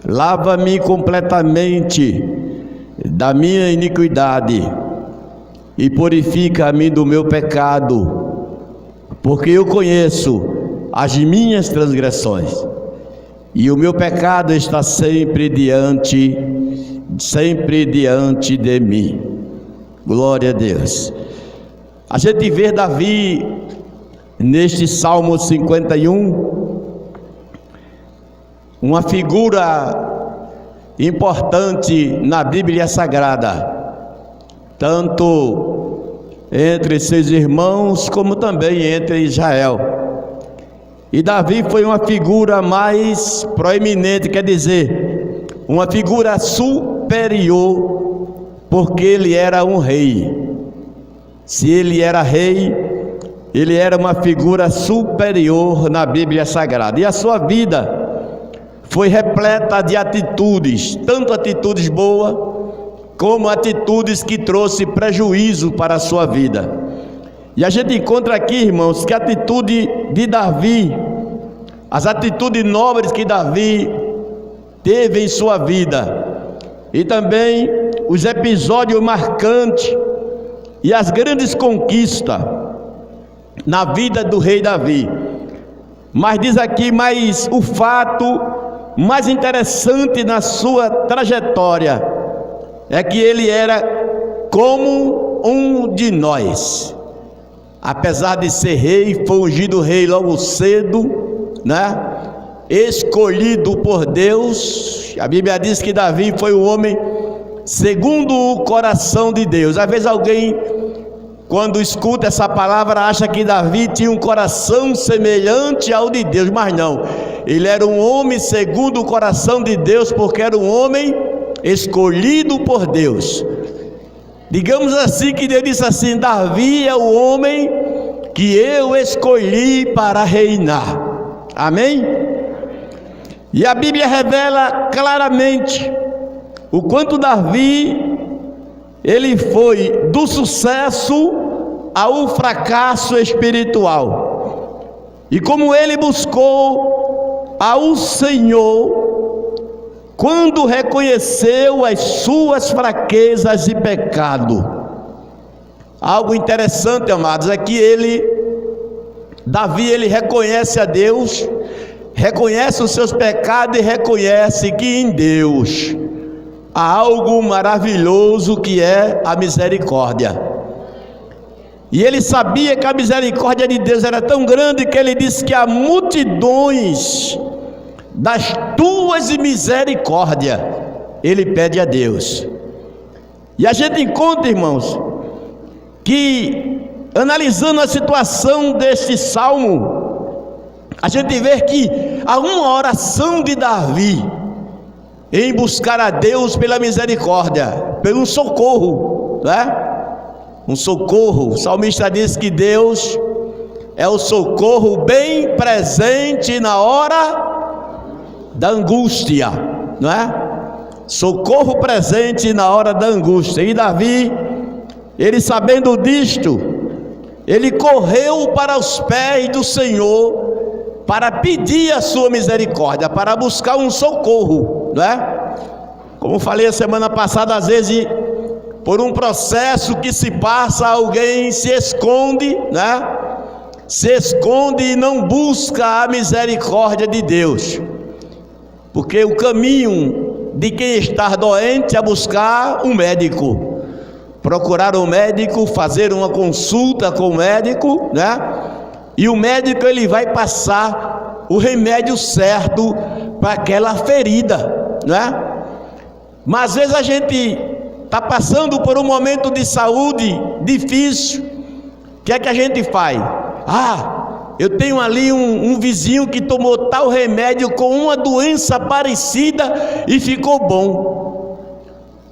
Lava-me completamente da minha iniquidade e purifica-me do meu pecado, porque eu conheço as minhas transgressões e o meu pecado está sempre diante de mim. Glória a Deus. A gente vê Davi neste Salmo 51, uma figura importante na Bíblia Sagrada, tanto entre seus irmãos como também entre Israel. E Davi foi uma figura mais proeminente, quer dizer, uma figura superior, porque ele era um rei. Se ele era rei, ele era uma figura superior na Bíblia Sagrada. E a sua vida foi repleta de atitudes, tanto atitudes boas, como atitudes que trouxe prejuízo para a sua vida. E a gente encontra aqui, irmãos, que a atitude de Davi, as atitudes nobres que Davi teve em sua vida, e também os episódios marcantes e as grandes conquistas na vida do rei Davi. Mas diz aqui, mas o fato mais interessante na sua trajetória é que ele era como um de nós. Apesar de ser rei, foi ungido rei logo cedo, né? Escolhido por Deus. A Bíblia diz que Davi foi um homem segundo o coração de Deus. Às vezes alguém, quando escuta essa palavra, acha que Davi tinha um coração semelhante ao de Deus, mas não. Ele era um homem segundo o coração de Deus, porque era um homem escolhido por Deus. Digamos assim, que Deus disse assim: Davi é o homem que eu escolhi para reinar. Amém? E a Bíblia revela claramente o quanto Davi, ele foi do sucesso ao fracasso espiritual, e como ele buscou ao Senhor quando reconheceu as suas fraquezas e pecado. Algo interessante, amados, é que Davi, ele reconhece a Deus, reconhece os seus pecados e reconhece que em Deus há algo maravilhoso, que é a misericórdia. E ele sabia que a misericórdia de Deus era tão grande que ele disse que há multidões das tuas misericórdia ele pede a Deus. E a gente encontra, irmãos, que analisando a situação deste salmo, a gente vê que há uma oração de Davi em buscar a Deus pela misericórdia, pelo socorro, né? Um socorro. O salmista diz que Deus é o socorro bem presente na hora da angústia, não é? Socorro presente na hora da angústia. E Davi, ele sabendo disto, ele correu para os pés do Senhor para pedir a sua misericórdia, para buscar um socorro, não é? Como falei a semana passada, às vezes por um processo que se passa, alguém se esconde, né? Se esconde e não busca a misericórdia de Deus, porque o caminho de quem está doente é buscar um médico, procurar um médico, fazer uma consulta com o médico, né? E o médico, ele vai passar o remédio certo para aquela ferida, né? Mas às vezes a gente está passando por um momento de saúde difícil. O que é que a gente faz? Eu tenho ali um vizinho que tomou tal remédio com uma doença parecida e ficou bom.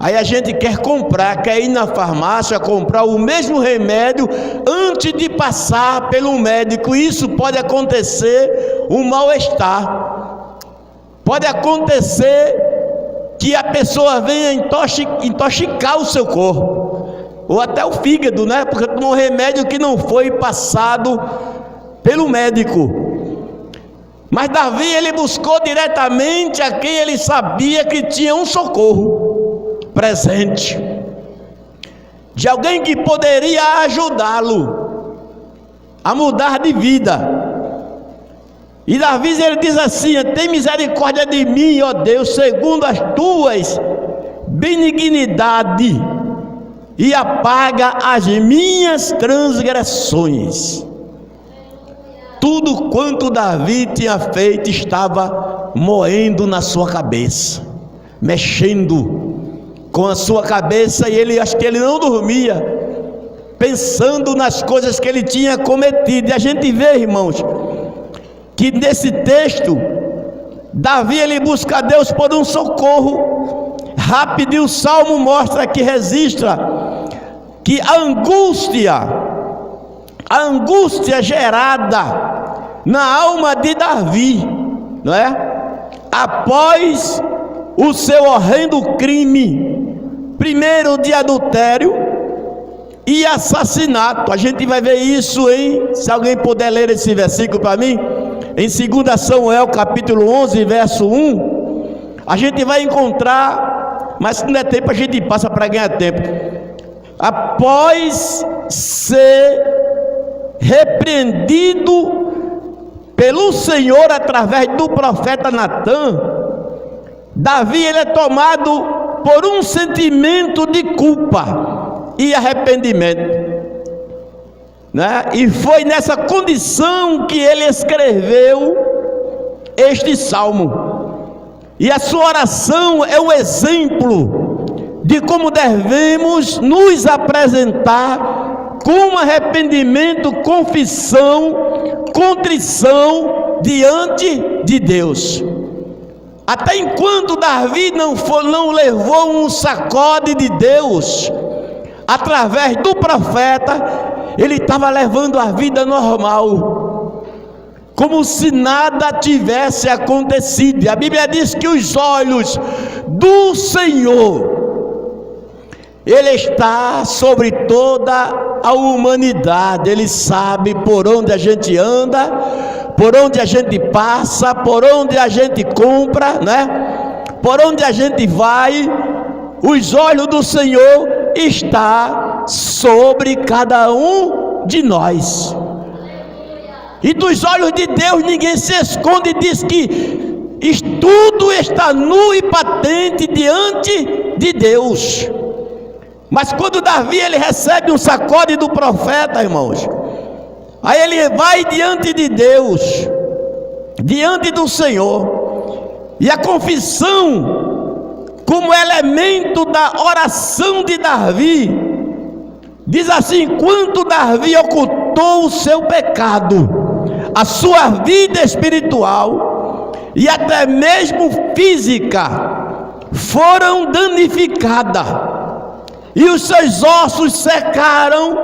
Aí a gente quer ir na farmácia comprar o mesmo remédio antes de passar pelo médico. Isso pode acontecer um mal-estar. Pode acontecer que a pessoa venha intoxicar o seu corpo, ou até o fígado, né? Porque tomou um remédio que não foi passado pelo médico. Mas Davi, ele buscou diretamente a quem ele sabia que tinha um socorro presente, de alguém que poderia ajudá-lo a mudar de vida. E Davi, ele diz assim: tem misericórdia de mim, ó Deus, segundo as tuas benignidade, e apaga as minhas transgressões. Tudo quanto Davi tinha feito estava moendo na sua cabeça, mexendo com a sua cabeça, e ele, acho que ele não dormia, pensando nas coisas que ele tinha cometido. E a gente vê, irmãos, que nesse texto, Davi, ele busca a Deus por um socorro rápido, e o Salmo mostra que registra que a angústia gerada na alma de Davi, não é? Após o seu horrendo crime, primeiro de adultério e assassinato. A gente vai ver isso se alguém puder ler esse versículo para mim, em 2 Samuel capítulo 11, verso 1, a gente vai encontrar, mas se não der tempo a gente passa para ganhar tempo. Após ser repreendido pelo Senhor através do profeta Natã, Davi, ele é tomado por um sentimento de culpa e arrependimento, né? E foi nessa condição que ele escreveu este salmo. E a sua oração é o exemplo de como devemos nos apresentar com arrependimento, confissão, contrição diante de Deus. Até enquanto Davi não levou um sacode de Deus através do profeta, ele estava levando a vida normal, como se nada tivesse acontecido. E a Bíblia diz que os olhos do Senhor, Ele está sobre toda a humanidade. Ele sabe por onde a gente anda, por onde a gente passa, por onde a gente compra, né? Por onde a gente vai. Os olhos do Senhor estão sobre cada um de nós. E dos olhos de Deus ninguém se esconde. Diz que tudo está nu e patente diante de Deus. Mas quando Davi, ele recebe um sacode do profeta, irmãos, aí ele vai diante de Deus, diante do Senhor, e a confissão, como elemento da oração de Davi, diz assim: enquanto Davi ocultou o seu pecado, a sua vida espiritual e até mesmo física foram danificadas, e os seus ossos secaram,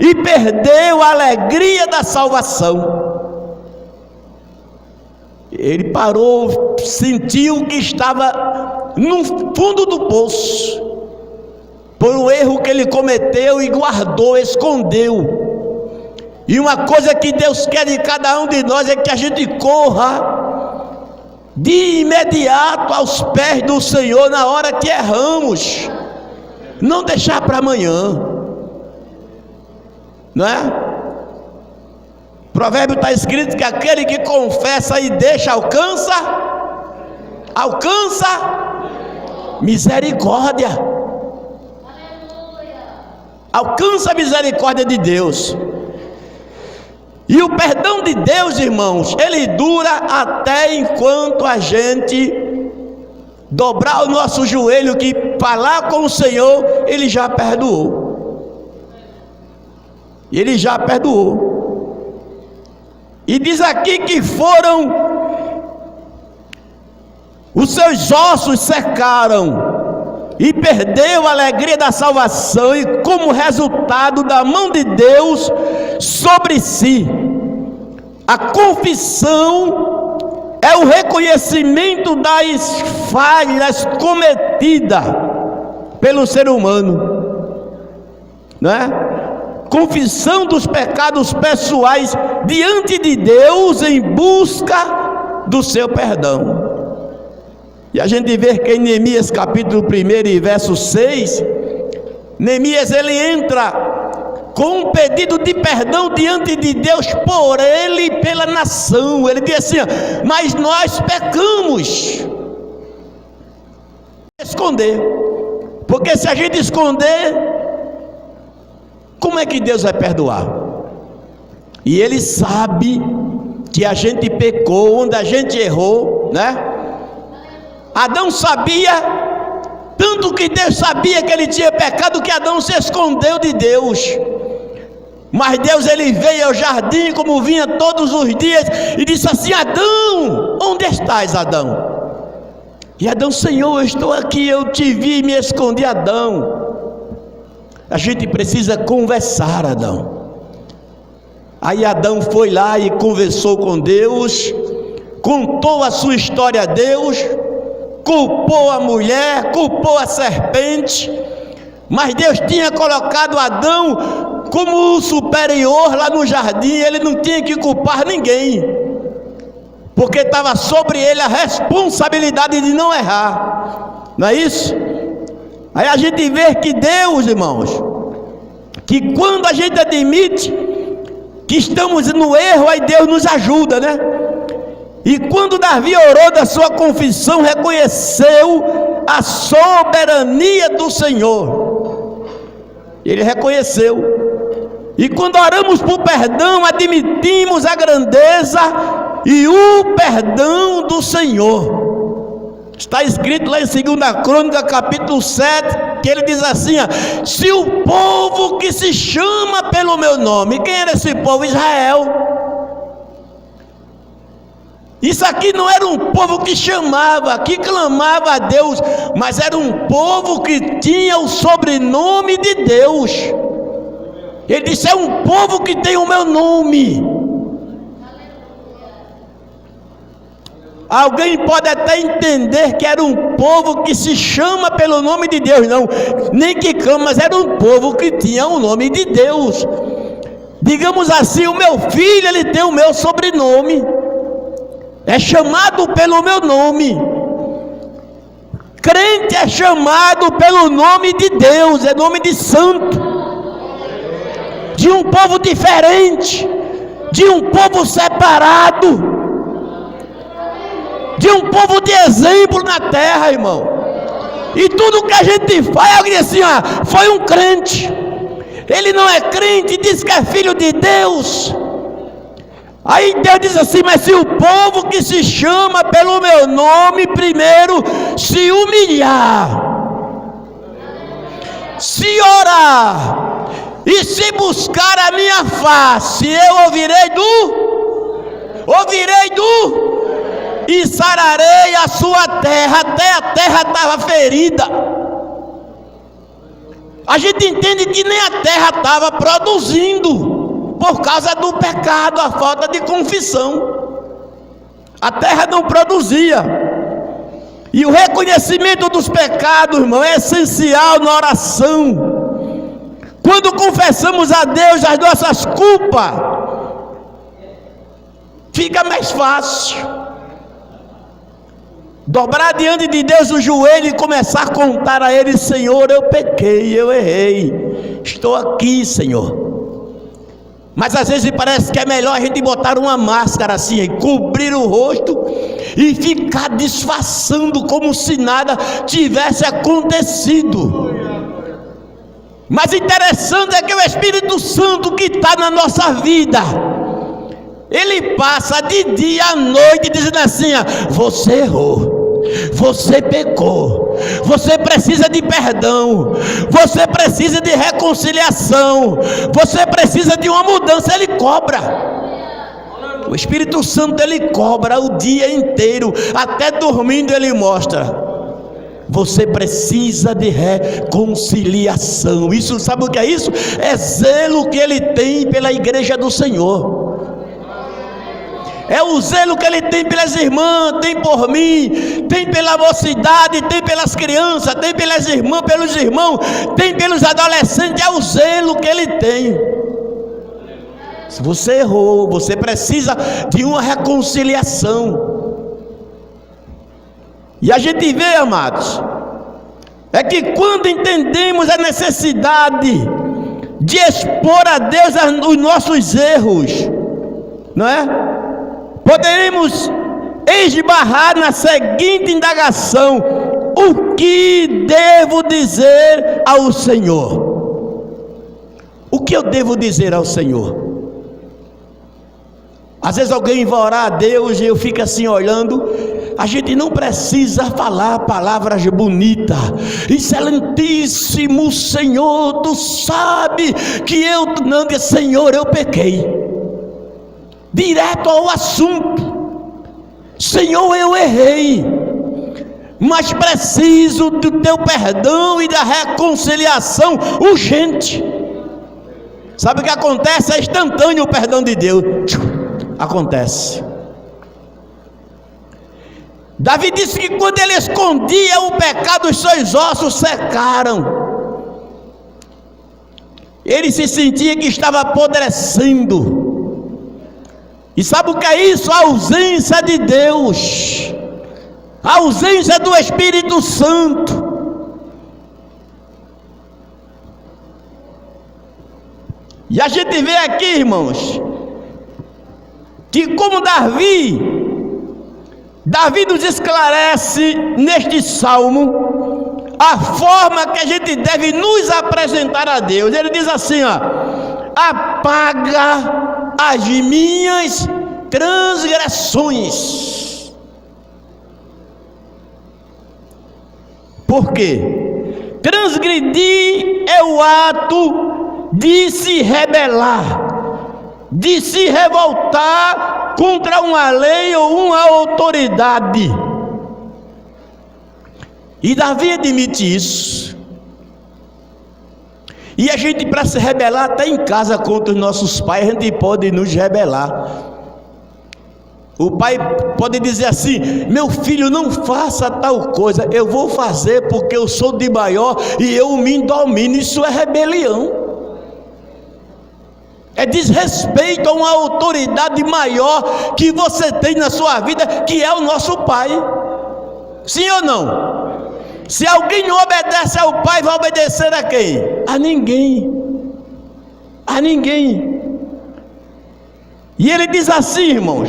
e perdeu a alegria da salvação. Ele parou, sentiu que estava no fundo do poço, por um erro que ele cometeu, e guardou, escondeu. E uma coisa que Deus quer de cada um de nós é que a gente corra de imediato aos pés do Senhor na hora que erramos, não deixar para amanhã, não é? Provérbio está escrito que aquele que confessa e deixa alcança misericórdia. Alcança a misericórdia de Deus. E o perdão de Deus, irmãos, ele dura até enquanto a gente dobrar o nosso joelho, que falar com o Senhor, Ele já perdoou. Ele já perdoou. E diz aqui que os seus ossos secaram, e perdeu a alegria da salvação, e como resultado da mão de Deus sobre si. A confissão é o reconhecimento das falhas cometidas pelo ser humano, não é? Confissão dos pecados pessoais diante de Deus, em busca do seu perdão. E a gente vê que em Neemias capítulo 1 e verso 6, Neemias ele entra com um pedido de perdão diante de Deus por ele e pela nação. Ele diz assim: mas nós pecamos. Esconder, porque se a gente esconder, como é que Deus vai perdoar? E ele sabe que a gente pecou, onde a gente errou, né? Adão sabia, tanto que Deus sabia que ele tinha pecado, que Adão se escondeu de Deus. Mas Deus ele veio ao jardim, como vinha todos os dias, e disse assim: Adão, onde estás, Adão? E Adão: Senhor, eu estou aqui, eu te vi e me escondi. Adão, a gente precisa conversar, Adão. Aí Adão foi lá e conversou com Deus, contou a sua história a Deus, culpou a mulher, culpou a serpente, mas Deus tinha colocado Adão como o superior lá no jardim. Ele não tinha que culpar ninguém, porque estava sobre ele a responsabilidade de não errar, não é isso? Aí a gente vê que Deus, irmãos, que quando a gente admite que estamos no erro, aí Deus nos ajuda, né? E quando Davi orou da sua confissão, reconheceu a soberania do Senhor. Ele reconheceu. E quando oramos por perdão, admitimos a grandeza e o perdão do Senhor. Está escrito lá em 2 Crônica capítulo 7, que ele diz assim: se o povo que se chama pelo meu nome, quem era esse povo? Israel. Isso aqui não era um povo que chamava, que clamava a Deus, mas era um povo que tinha o sobrenome de Deus. Ele disse: é um povo que tem o meu nome. Alguém pode até entender que era um povo que se chama pelo nome de Deus, não, nem que clama, mas era um povo que tinha o nome de Deus. Digamos assim, o meu filho, ele tem o meu sobrenome, é chamado pelo meu nome. Crente é chamado pelo nome de Deus, é nome de santo, de um povo diferente, de um povo separado, de um povo de exemplo na terra, irmão. E tudo que a gente faz, alguém diz assim: foi um crente. Ele não é crente, diz que é filho de Deus. Aí Deus diz assim: mas se o povo que se chama pelo meu nome primeiro se humilhar, se orar e se buscar a minha face, eu ouvirei e sararei a sua terra. Até a terra estava ferida. A gente entende que nem a terra estava produzindo, por causa do pecado, a falta de confissão. A terra não produzia. E o reconhecimento dos pecados, irmão, é essencial na oração. Quando confessamos a Deus as nossas culpas, fica mais fácil dobrar diante de Deus o joelho e começar a contar a Ele: Senhor, eu pequei, eu errei, estou aqui, Senhor. Mas às vezes parece que é melhor a gente botar uma máscara assim, cobrir o rosto e ficar disfarçando como se nada tivesse acontecido. Mas interessante é que o Espírito Santo que está na nossa vida, ele passa de dia à noite dizendo assim: você errou, você pecou, você precisa de perdão, você precisa de reconciliação, você precisa de uma mudança. Ele cobra. O Espírito Santo ele cobra o dia inteiro, até dormindo ele mostra: você precisa de reconciliação. Isso, sabe o que é isso? É zelo que ele tem pela igreja do Senhor. É o zelo que ele tem pelas irmãs, tem por mim, tem pela mocidade, tem pelas crianças, tem pelas irmãs, pelos irmãos, tem pelos adolescentes. É o zelo que ele tem. Se você errou, você precisa de uma reconciliação. E a gente vê, amados, é que quando entendemos a necessidade de expor a Deus os nossos erros, não é? Poderemos esbarrar na seguinte indagação: o que devo dizer ao Senhor? O que eu devo dizer ao Senhor? Às vezes alguém vai orar a Deus e eu fico assim olhando. A gente não precisa falar palavras bonitas. Excelentíssimo Senhor, tu sabe que eu não, Senhor, eu pequei. Direto ao assunto. Senhor, eu errei, mas preciso do teu perdão e da reconciliação urgente. Sabe o que acontece? É instantâneo o perdão de Deus. Acontece. Davi disse que quando ele escondia o pecado, os seus ossos secaram. Ele se sentia que estava apodrecendo. E sabe o que é isso? A ausência de Deus, a ausência do Espírito Santo. E a gente vê aqui, irmãos, que como Davi nos esclarece neste salmo a forma que a gente deve nos apresentar a Deus. Ele diz assim, ó: apaga as minhas transgressões. Por quê? Transgredir é o ato de se rebelar, de se revoltar contra uma lei ou uma autoridade. E Davi admite isso. E a gente, para se rebelar até em casa contra os nossos pais, a gente pode nos rebelar. O pai pode dizer assim: meu filho, não faça tal coisa. Eu vou fazer porque eu sou de maior e eu me domino. Isso é rebelião. É desrespeito a uma autoridade maior que você tem na sua vida, que é o nosso pai. Sim ou não? Se alguém não obedece ao pai, vai obedecer a quem? A ninguém. A ninguém. E ele diz assim, irmãos: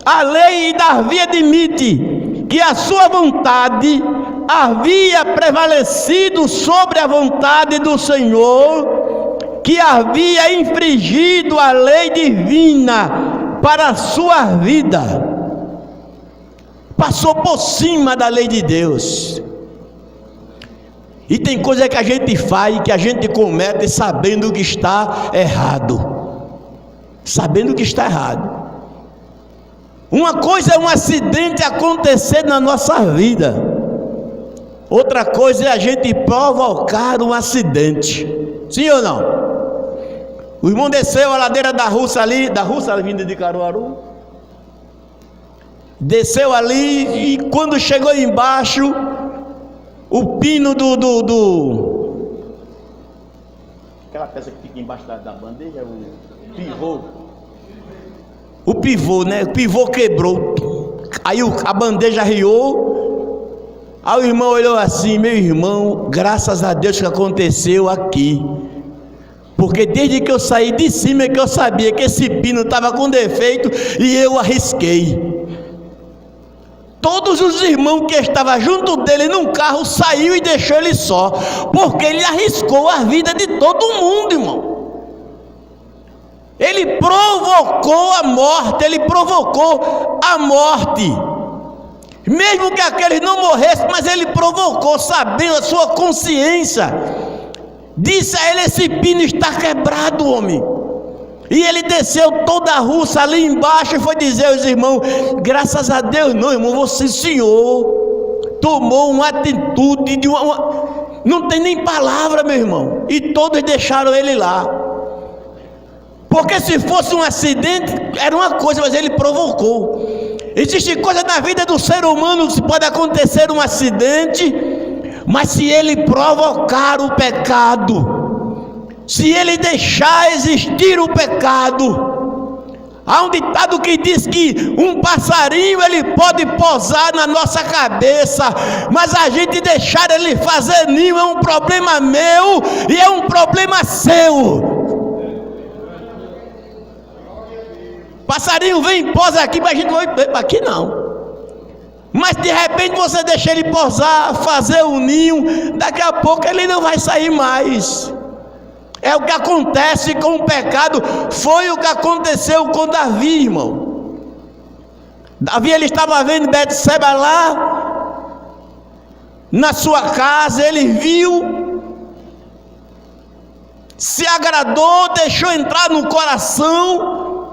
a lei, Davi admite que a sua vontade havia prevalecido sobre a vontade do Senhor, que havia infringido a lei divina para a sua vida. Passou por cima da lei de Deus. E tem coisa que a gente faz, que a gente comete sabendo que está errado. Sabendo que está errado. Uma coisa é um acidente acontecer na nossa vida. Outra coisa é a gente provocar um acidente. Sim ou não? O irmão desceu a ladeira da Russa ali, vinda de Caruaru. Desceu ali e quando chegou embaixo, o pino aquela peça que fica embaixo da bandeja, o pivô. O pivô, né? O pivô quebrou. Aí a bandeja riou. Aí o irmão olhou assim: meu irmão, graças a Deus que aconteceu aqui. Porque desde que eu saí de cima é que eu sabia que esse pino estava com defeito e eu arrisquei. Todos os irmãos que estavam junto dele num carro saiu e deixou ele só, porque ele arriscou a vida de todo mundo, irmão. Ele provocou a morte, mesmo que aquele não morresse, mas ele provocou, sabendo a sua consciência. Disse a ele: esse pino está quebrado, homem. E ele desceu toda a Russa ali embaixo e foi dizer aos irmãos: graças a Deus, não, irmão, você, senhor, tomou uma atitude de não tem nem palavra, meu irmão. E todos deixaram ele lá. Porque se fosse um acidente, era uma coisa, mas ele provocou. Existe coisa na vida do ser humano que pode acontecer um acidente, mas se ele provocar o pecado, se ele deixar existir o pecado, Há um ditado que diz que um passarinho ele pode pousar na nossa cabeça, mas a gente deixar ele fazer ninho é um problema meu e é um problema seu. Passarinho vem e pousa aqui, mas a gente não vai para aqui não. Mas de repente você deixa ele pousar, fazer o ninho, daqui a pouco ele não vai sair mais. É o que acontece com o pecado. Foi o que aconteceu com Davi, irmão. Davi, ele estava vendo Betseba lá na sua casa, ele viu, se agradou, deixou entrar no coração,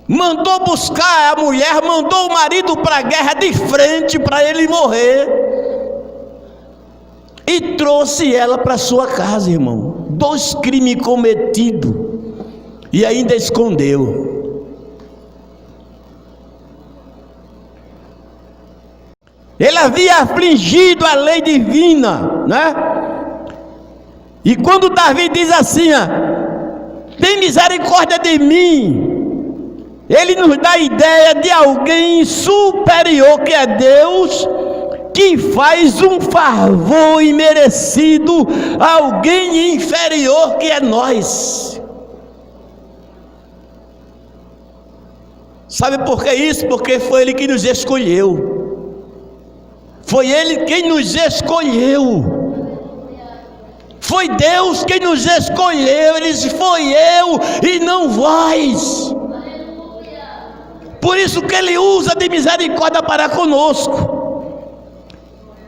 mandou buscar a mulher, mandou o marido para a guerra de frente para ele morrer. E trouxe ela para sua casa, irmão. 2 crimes cometidos. E ainda escondeu. Ele havia afligido a lei divina, né? E quando Davi diz assim, tem misericórdia de mim, ele nos dá a ideia de alguém superior que é Deus, que faz um favor imerecido a alguém inferior que é nós. Sabe por que isso? Porque foi Ele que nos escolheu. Foi Ele quem nos escolheu. Foi Deus quem nos escolheu. Ele disse, foi eu e não vós. Por isso que Ele usa de misericórdia para conosco.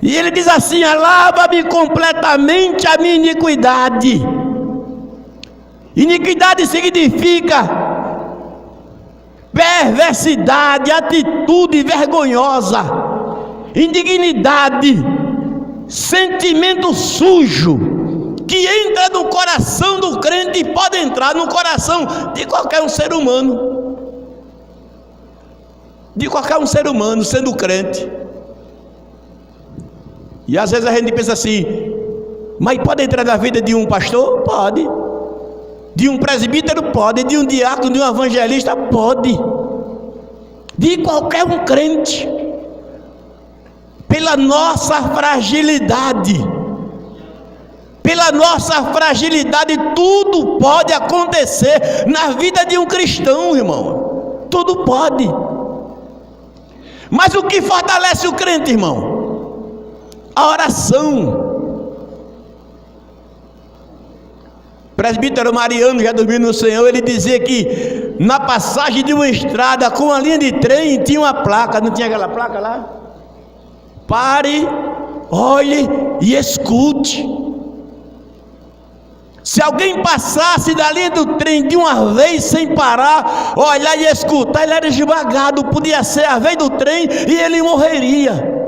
E ele diz assim, lava-me completamente a minha iniquidade. Iniquidade significa perversidade, atitude vergonhosa, indignidade, sentimento sujo, que entra no coração do crente e pode entrar no coração de qualquer um ser humano. De qualquer um ser humano, sendo crente. E às vezes a gente pensa assim, mas pode entrar na vida de um pastor? Pode. De um presbítero? Pode. De um diácono, de um evangelista? Pode. De qualquer um crente. Pela nossa fragilidade. Pela nossa fragilidade, tudo pode acontecer na vida de um cristão, irmão. Tudo pode. Mas o que fortalece o crente, irmão? A oração. Presbítero Mariano, já dormiu no Senhor, ele dizia que na passagem de uma estrada com a linha de trem tinha uma placa, não tinha aquela placa lá? Pare, olhe e escute. Se alguém passasse da linha do trem de uma vez sem parar, olhar e escutar, ele era esmagado, podia ser a vez do trem e ele morreria.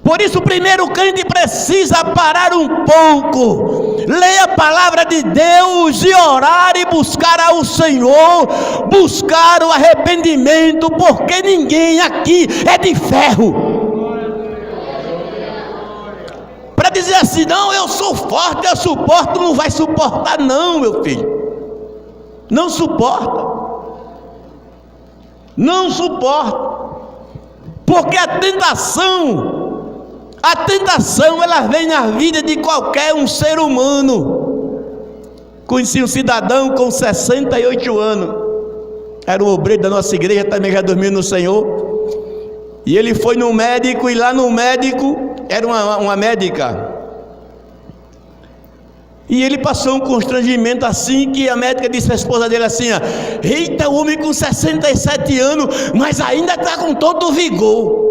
Por isso o primeiro crente precisa parar um pouco, ler a palavra de Deus e orar e buscar ao Senhor, buscar o arrependimento, porque ninguém aqui é de ferro para dizer assim, não, eu sou forte, eu suporto. Não vai suportar não, meu filho, não suporta, não suporta, porque a tentação ela vem na vida de qualquer um ser humano. Conheci um cidadão com 68 anos, era um obreiro da nossa igreja, também já dormiu no Senhor, e ele foi no médico, e lá no médico era uma médica, e ele passou um constrangimento assim, que a médica disse à esposa dele assim, eita, o homem com 67 anos, mas ainda está com todo o vigor.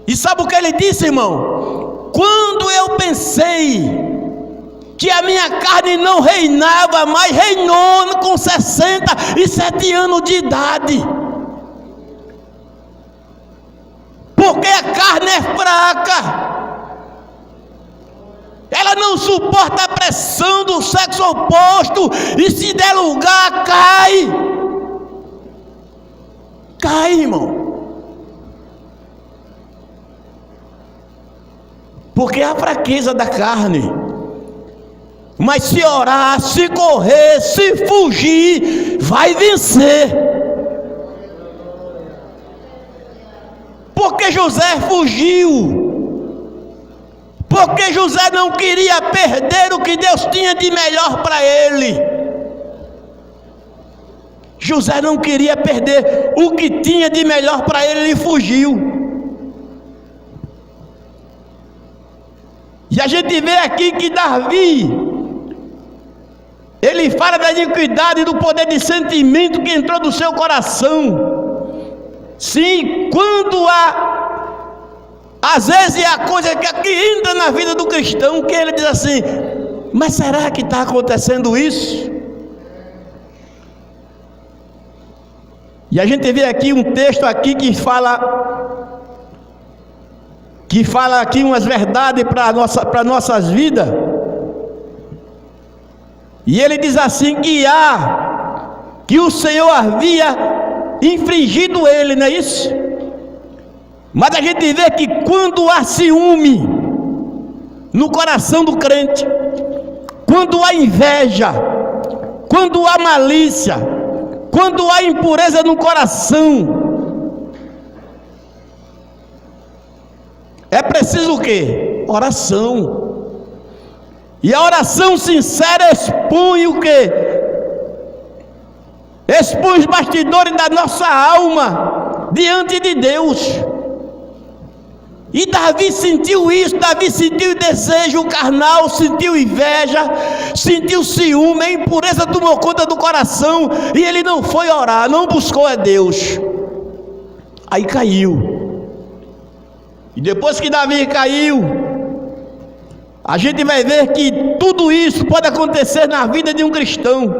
E sabe o que ele disse, irmão? Quando eu pensei que a minha carne não reinava, mas reinou com 67 anos de idade. Porque a carne é fraca, ela não suporta a pressão do sexo oposto, e se der lugar, cai, irmão. Porque a fraqueza da carne Mas se orar, se correr, se fugir, vai vencer. Porque José fugiu. Porque José não queria perder o que Deus tinha de melhor para ele. José não queria perder o que tinha de melhor para ele, ele fugiu. E a gente vê aqui que Davi, ele fala da iniquidade e do poder de sentimento que entrou no seu coração. Sim, quando às vezes é a coisa que entra na vida do cristão, que ele diz assim: mas será que está acontecendo isso? E a gente vê aqui um texto aqui que fala aqui umas verdades para nossas vidas. E ele diz assim que o Senhor havia infringido ele, não é isso? Mas a gente vê que quando há ciúme no coração do crente, quando há inveja, quando há malícia, quando há impureza no coração, é preciso o quê? Oração. E a oração sincera expõe o quê? Expõe os bastidores da nossa alma diante de Deus. E Davi sentiu isso, Davi sentiu desejo carnal, sentiu inveja, sentiu ciúme, a impureza tomou conta do coração, e ele não foi orar, não buscou a Deus. Aí caiu. E depois que Davi caiu, a gente vai ver que tudo isso pode acontecer na vida de um cristão,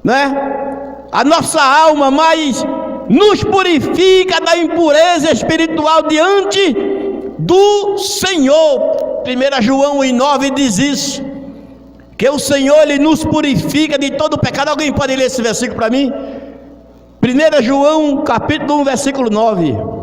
né? A nossa alma mais nos purifica da impureza espiritual diante do Senhor. 1 João 1,9 diz isso, que o Senhor, Ele nos purifica de todo pecado. Alguém pode ler esse versículo para mim? 1 João capítulo 1, versículo 9.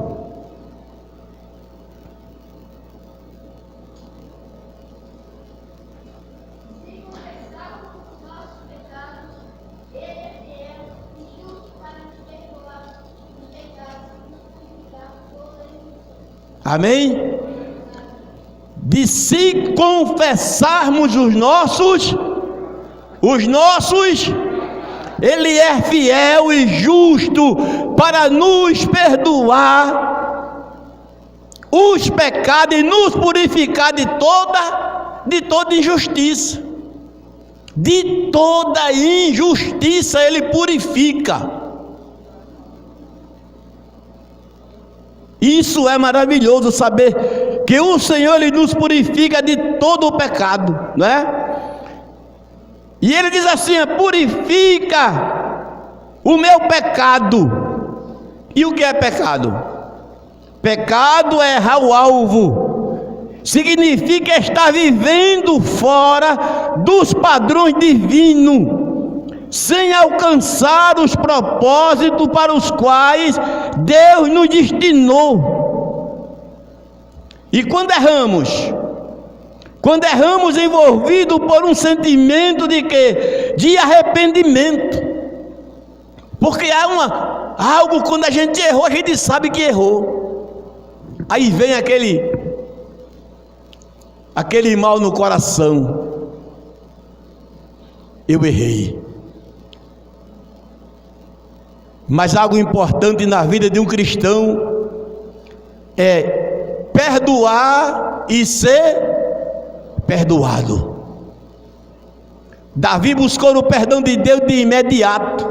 Amém? De se confessarmos os nossos, Ele é fiel e justo para nos perdoar os pecados e nos purificar de toda injustiça. De toda injustiça Ele purifica. Isso é maravilhoso, saber que o Senhor, Ele nos purifica de todo o pecado, não é? E Ele diz assim: purifica o meu pecado. E o que é pecado? Pecado é errar o alvo, significa estar vivendo fora dos padrões divinos, sem alcançar os propósitos para os quais Deus nos destinou. E quando erramos envolvidos por um sentimento de quê? De arrependimento. Porque há algo, quando a gente errou, a gente sabe que errou. Aí vem aquele mal no coração. Eu errei. Mas algo importante na vida de um cristão é perdoar e ser perdoado. Davi buscou o perdão de Deus de imediato.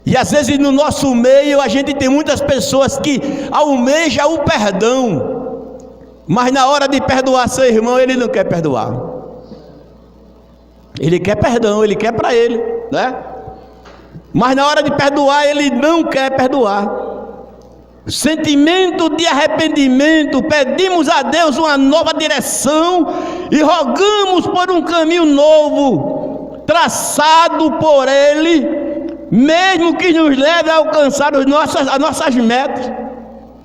E às vezes no nosso meio a gente tem muitas pessoas que almejam o perdão, mas na hora de perdoar seu irmão, ele não quer perdoar. Ele quer perdão, ele quer para ele, né? Mas na hora de perdoar, ele não quer perdoar. Sentimento de arrependimento, pedimos a Deus uma nova direção e rogamos por um caminho novo, traçado por Ele, mesmo que nos leve a alcançar as nossas metas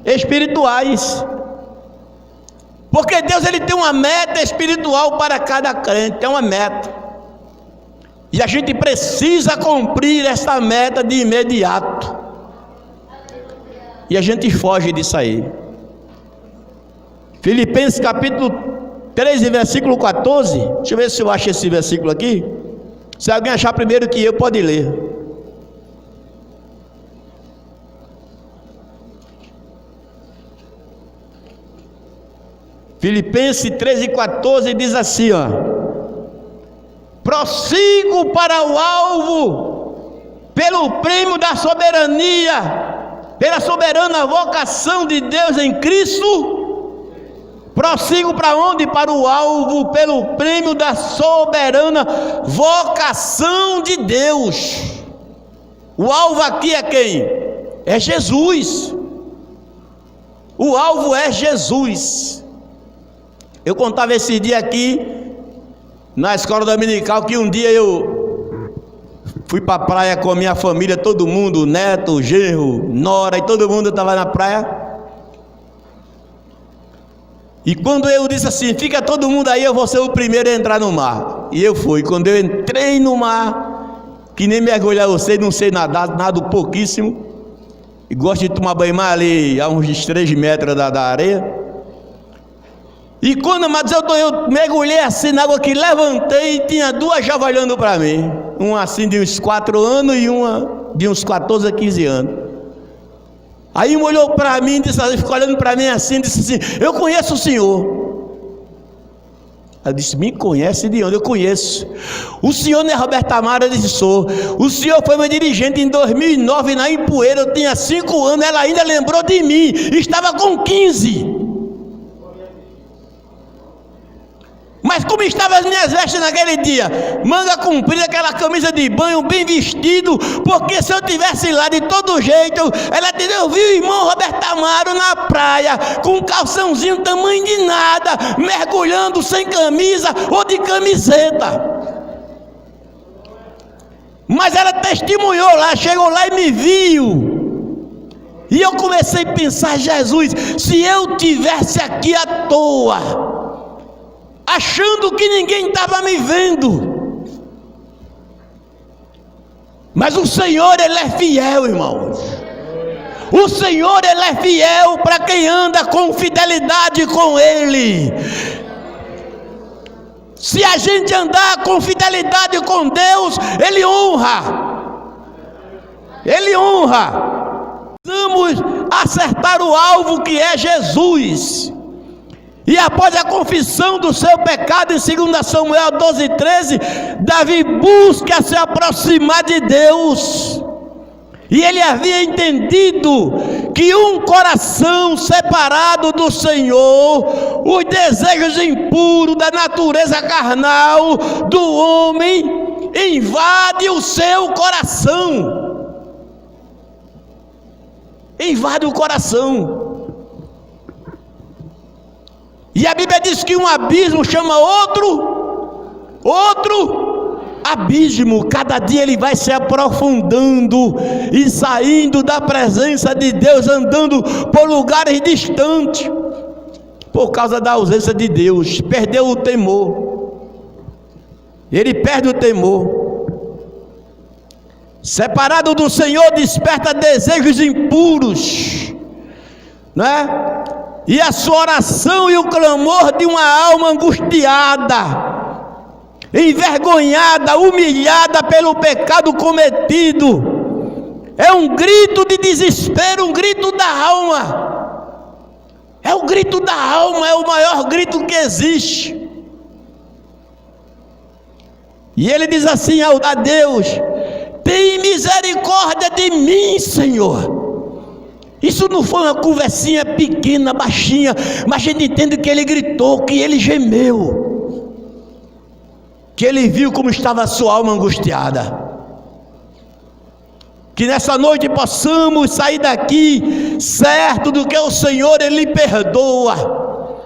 espirituais. Porque Deus ele tem uma meta espiritual para cada crente, tem uma meta. E a gente precisa cumprir essa meta de imediato. E a gente foge disso aí. Filipenses capítulo 13, versículo 14. Deixa eu ver se eu acho esse versículo aqui. Se alguém achar primeiro que eu, pode ler. Filipenses 13, 14 diz assim, ó: prossigo para o alvo, pelo prêmio da soberania, pela soberana vocação de Deus em Cristo. Prossigo para onde? Para o alvo, pelo prêmio da soberana vocação de Deus. O alvo aqui é quem? É Jesus. O alvo é Jesus. Eu contava esse dia aqui na escola dominical que um dia eu fui para a praia com a minha família, todo mundo, neto, genro, nora, e todo mundo estava na praia. E quando eu disse assim, fica todo mundo aí, eu vou ser o primeiro a entrar no mar. E eu fui. Quando eu entrei no mar, que nem mergulhar eu sei, não sei nadar, nado pouquíssimo, e gosto de tomar banho mais ali a uns 3 metros da areia. E quando eu mergulhei assim na água, que levantei, e tinha 2 já olhando para mim, uma assim de uns 4 anos e uma de uns 14 a 15 anos. Aí um olhou para mim, ficou olhando para mim assim, disse assim: eu conheço o senhor. Eu disse: me conhece de onde? Eu conheço. O senhor não é Roberto Amaro? Eu disse: sou. O senhor foi meu dirigente em 2009 na Empoeira, eu tinha 5 anos, ela ainda lembrou de mim, estava com 15. Mas como estavam as minhas vestes naquele dia? Manga comprida, aquela camisa de banho, bem vestido, porque se eu tivesse lá de todo jeito, ela teria ouvido o irmão Roberto Amaro na praia, com um calçãozinho tamanho de nada, mergulhando sem camisa ou de camiseta. Mas ela testemunhou lá, chegou lá e me viu. E eu comecei a pensar: Jesus, se eu tivesse aqui à toa, achando que ninguém estava me vendo. Mas o Senhor, Ele é fiel, irmãos. O Senhor, Ele é fiel para quem anda com fidelidade com Ele. Se a gente andar com fidelidade com Deus, Ele honra. Ele honra. Vamos acertar o alvo, que é Jesus. E após a confissão do seu pecado, em 2 Samuel 12:13, Davi busca se aproximar de Deus. E ele havia entendido que um coração separado do Senhor, os desejos impuros da natureza carnal do homem, invade o seu coração. Invade o coração. E a Bíblia diz que um abismo chama outro abismo. Cada dia ele vai se aprofundando e saindo da presença de Deus, andando por lugares distantes, por causa da ausência de Deus. Perdeu o temor. Ele perde o temor. Separado do Senhor, desperta desejos impuros, não é? E a sua oração e o clamor de uma alma angustiada, envergonhada, humilhada pelo pecado cometido, é um grito de desespero, um grito da alma. É o grito da alma, é o maior grito que existe. E ele diz assim a Deus: tem misericórdia de mim, Senhor. Isso não foi uma conversinha pequena, baixinha, mas a gente entende que ele gritou, que ele gemeu, que ele viu como estava a sua alma angustiada. Que nessa noite possamos sair daqui certo do que o Senhor, Ele perdoa,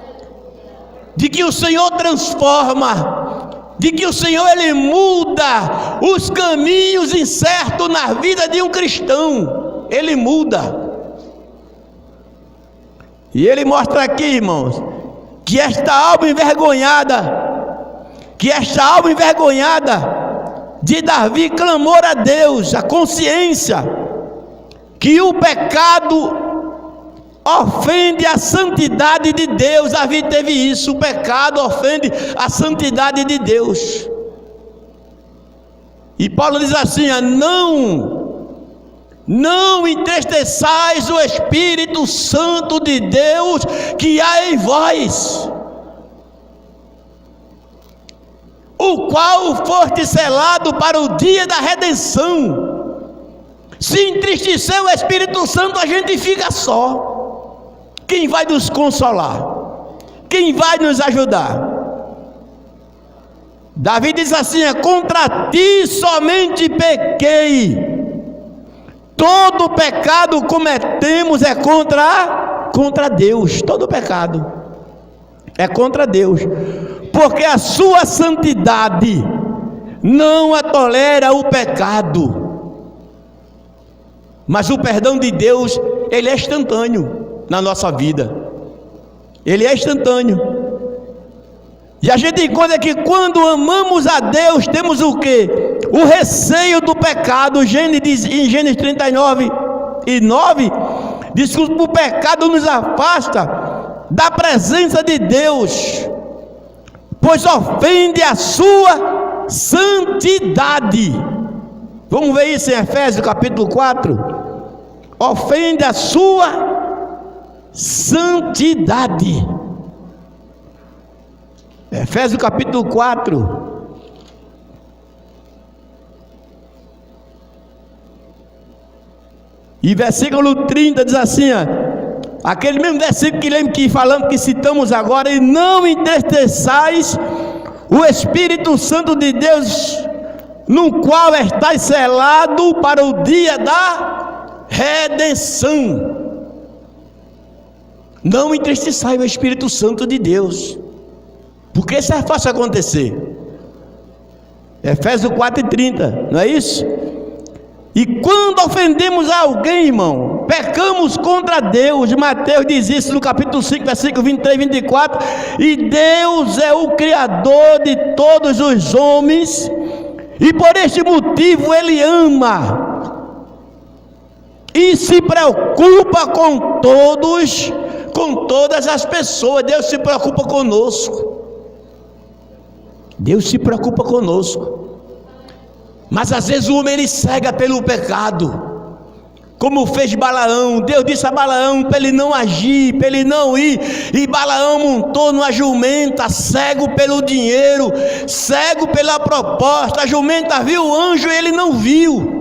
de que o Senhor transforma, de que o Senhor, Ele muda os caminhos incertos na vida de um cristão. Ele muda. E Ele mostra aqui, irmãos, que esta alma envergonhada de Davi clamou a Deus, a consciência que o pecado ofende a santidade de Deus. Davi teve isso, o pecado ofende a santidade de Deus. E Paulo diz assim: não entristeçais o Espírito Santo de Deus que há em vós, o qual foste selado para o dia da redenção. Se entristecer o Espírito Santo, a gente fica só. Quem vai nos consolar? Quem vai nos ajudar? Davi diz assim: contra ti somente pequei. Todo pecado cometemos é contra Deus. Todo pecado é contra Deus, porque a sua santidade não tolera o pecado. Mas o perdão de Deus, ele é instantâneo na nossa vida. Ele é instantâneo. E a gente encontra que quando amamos a Deus, temos o quê? O receio do pecado. Em Gênesis 39:9 diz que o pecado nos afasta da presença de Deus, pois ofende a sua santidade. Vamos ver isso em Efésios capítulo 4. Ofende a sua santidade. Efésios capítulo 4. E versículo 30 diz assim, aquele mesmo versículo que falamos, que citamos agora: e não entristeçais o Espírito Santo de Deus, no qual estáis selado para o dia da redenção. Não entristeçai o Espírito Santo de Deus, porque isso é fácil acontecer. Efésios 4:30, não é isso? E quando ofendemos a alguém, irmão, pecamos contra Deus. Mateus diz isso no capítulo 5, versículo 23 e 24. E Deus é o Criador de todos os homens, e por este motivo Ele ama e se preocupa com todos, com todas as pessoas. Deus se preocupa conosco. Deus se preocupa conosco. Mas às vezes o homem ele cega pelo pecado, como fez Balaão. Deus disse a Balaão para ele não agir, para ele não ir, e Balaão montou numa jumenta, cego pelo dinheiro, cego pela proposta. A jumenta viu o anjo e ele não viu.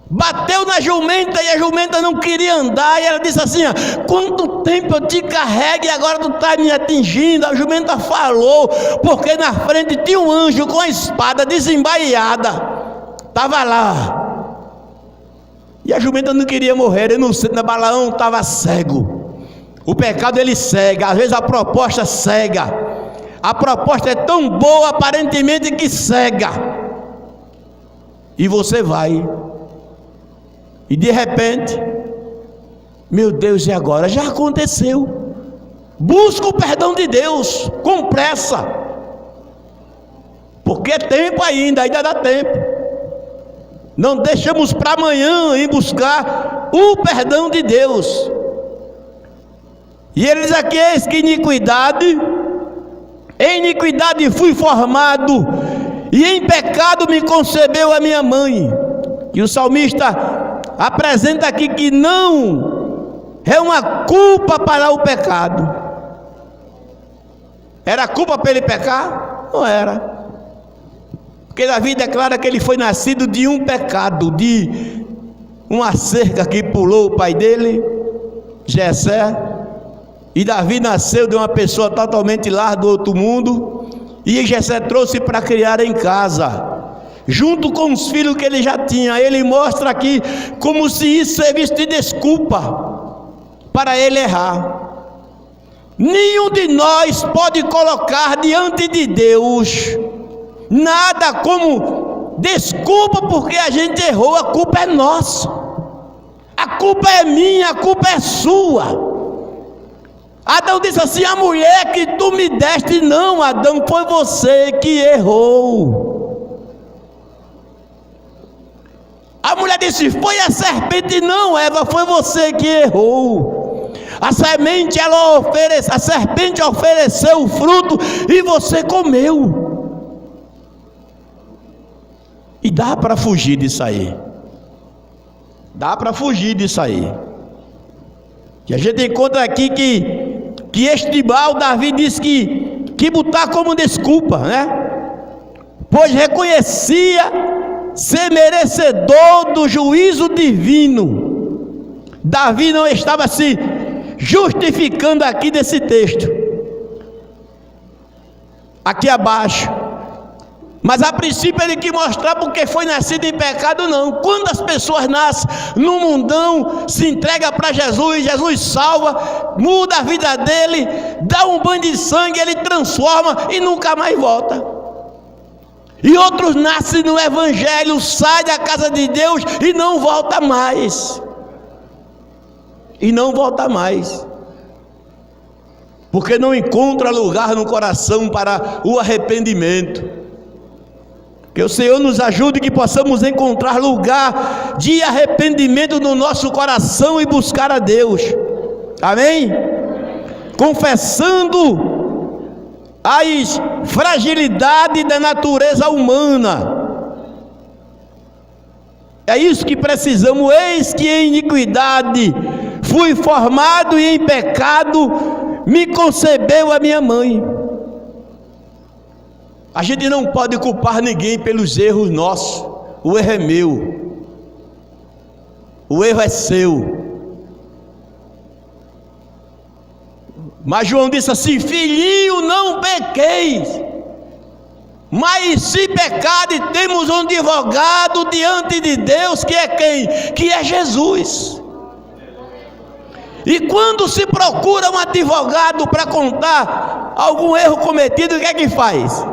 Bateu na jumenta e a jumenta não queria andar, e ela disse assim: quanto tempo eu te carrego e agora tu está me atingindo? A jumenta falou, porque na frente tinha um anjo com a espada desembaiada, estava lá, e a jumenta não queria morrer. Eu não sei, Balaão estava cego. O pecado ele cega, às vezes a proposta cega. A proposta é tão boa aparentemente que cega, e você vai. E de repente, meu Deus, e agora? Já aconteceu. Busca o perdão de Deus com pressa, porque é tempo ainda dá tempo. Não deixamos para amanhã ir buscar o perdão de Deus. E ele diz aqui: eis que em iniquidade fui formado, e em pecado me concebeu a minha mãe. E o salmista apresenta aqui que não é uma culpa para o pecado. Era culpa para ele pecar? Não era. Porque Davi declara que ele foi nascido de um pecado, de uma cerca que pulou o pai dele, Jessé. E Davi nasceu de uma pessoa totalmente lá do outro mundo, e Jessé trouxe para criar em casa, junto com os filhos que ele já tinha. Ele mostra aqui como se isso servisse de desculpa para ele errar. Nenhum de nós pode colocar diante de Deus nada como desculpa porque a gente errou. A culpa é nossa, a culpa é minha, a culpa é sua. Adão disse assim: a mulher que tu me deste, não, Adão, foi você que errou. A mulher disse: foi a serpente, não, Eva, foi você que errou. A serpente ofereceu o fruto e você comeu. E dá para fugir disso aí. Dá para fugir disso aí. E a gente encontra aqui que este mal, Davi disse que botar como desculpa, né? Pois reconhecia ser merecedor do juízo divino. Davi não estava se justificando aqui desse texto, aqui abaixo, mas a princípio ele quis mostrar porque foi nascido em pecado. Não, quando as pessoas nascem no mundão, se entrega para Jesus, Jesus salva, muda a vida dele, dá um banho de sangue, ele transforma e nunca mais volta. E outros nascem no evangelho, saem da casa de Deus e não volta mais. E não volta mais, porque não encontra lugar no coração para o arrependimento. Que o Senhor nos ajude, que possamos encontrar lugar de arrependimento no nosso coração e buscar a Deus, amém? Confessando as fragilidades da natureza humana. É isso que precisamos. Eis que em iniquidade fui formado e em pecado me concebeu a minha mãe. A gente não pode culpar ninguém pelos erros nossos. O erro é meu, o erro é seu. Mas João disse assim: filhinho, não pequeis, mas se pecado, temos um advogado diante de Deus, que é quem? Que é Jesus. E quando se procura um advogado para contar algum erro cometido, o que é que faz?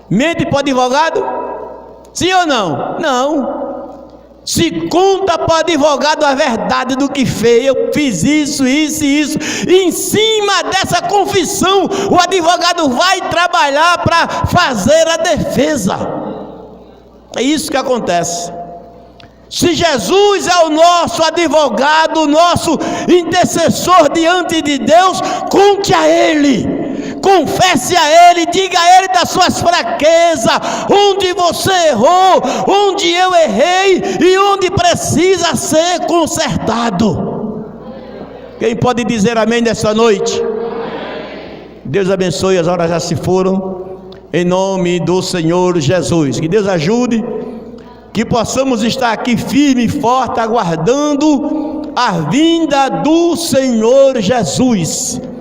Mente para o advogado? Sim ou não? Não. Se conta para o advogado a verdade do que fez. Eu fiz isso, isso e isso. E em cima dessa confissão, o advogado vai trabalhar para fazer a defesa. É isso que acontece. Se Jesus é o nosso advogado, o nosso intercessor diante de Deus, conte a Ele, confesse a Ele, diga a Ele das suas fraquezas, onde você errou, onde eu errei e onde precisa ser consertado. Quem pode dizer amém nessa noite? Deus abençoe, as horas já se foram, em nome do Senhor Jesus. Que Deus ajude, que possamos estar aqui firme e forte, aguardando a vinda do Senhor Jesus.